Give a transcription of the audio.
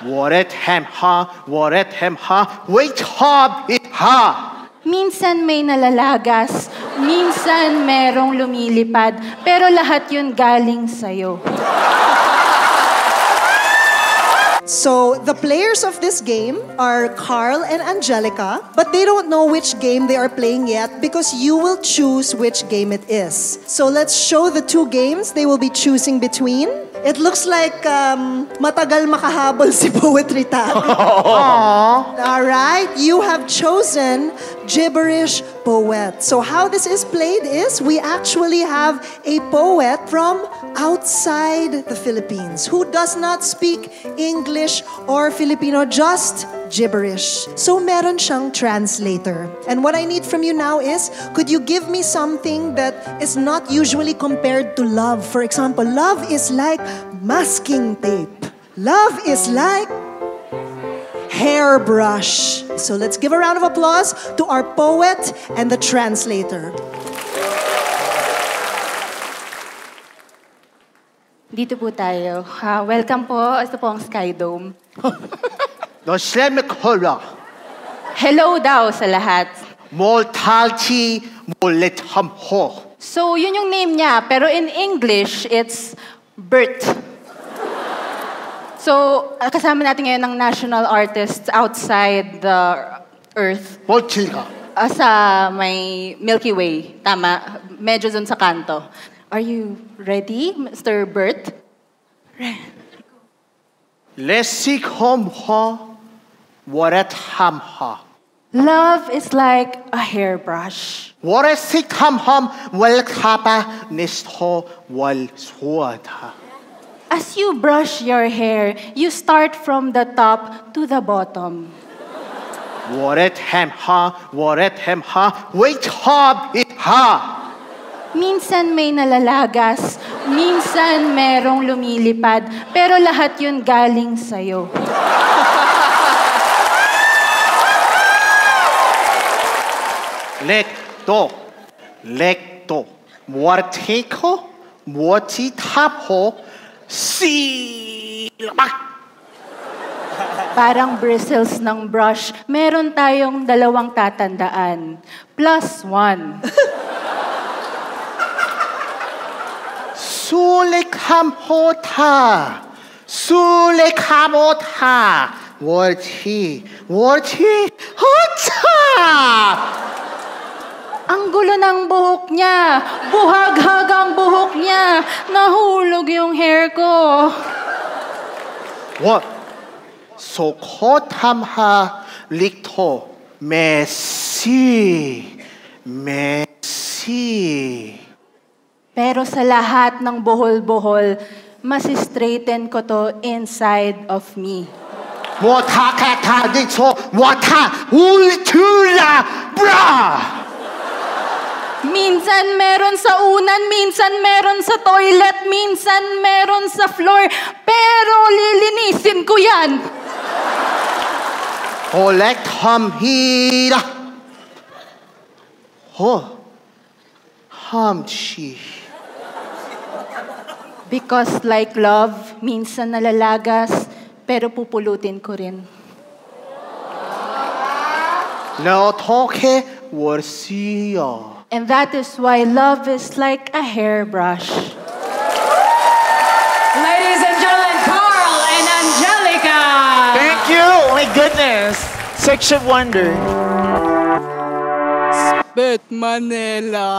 Wait, hab it ha. Minsan may nalalagas, minsan merong lumilipad, pero lahat yun galing sa'yo. So, the players of this game are Carl and Angelica, but they don't know which game they are playing yet because you will choose which game it is. So, let's show the two games they will be choosing between. It looks like matagal makahabol si Poetry Tag. All right, you have chosen Gibberish Poet. So how this is played is we actually have a poet from outside the Philippines who does not speak English or Filipino, just gibberish. So meron siyang translator. And what I need from you now is, could you give me something that is not usually compared to love? For example, love is like masking tape. Love is like hairbrush. So let's give a round of applause to our poet and the translator. Dito po tayo. Welcome po. Ito po ang Sky Dome. Hello daw sa lahat. So, yun yung name niya. Pero in English, it's Bert. So, kasama natin ngayon ng national artists outside the Earth. Sa may Milky Way. Tama. Medyo dun sa kanto. Are you ready, Mr. Bert? Love is like a hairbrush. As you brush your hair, you start from the top to the bottom. Wait, hab it ha. Minsan may nalalagas, minsan merong lumilipad, pero lahat yun galing sa'yo. Lekto. Mortitapo, silmak. Parang bristles ng brush, meron tayong dalawang tatandaan. +1. Sulekamota. Warti. Hota! Ang gulo ng buhok niya. Buhaghag ang buhok niya. Nahulog yung hair ko. What? Sokotamha likto. Messi. Pero sa lahat ng buhol-buhol, masistraighten ko to inside of me. Watakata dito. Wata. Ultula. Bra! Minsan meron sa unan, minsan meron sa toilet, minsan meron sa floor. Pero lilinisin ko yan. Hamhira. Hamchi. Because like love, minsan nalalagas, pero pupulutin ko rin. No toke warsiya. And that is why love is like a hairbrush. Ladies and gentlemen, Carl and Angelica! Thank you! Oh my goodness! Section Wonder. Spit Manila!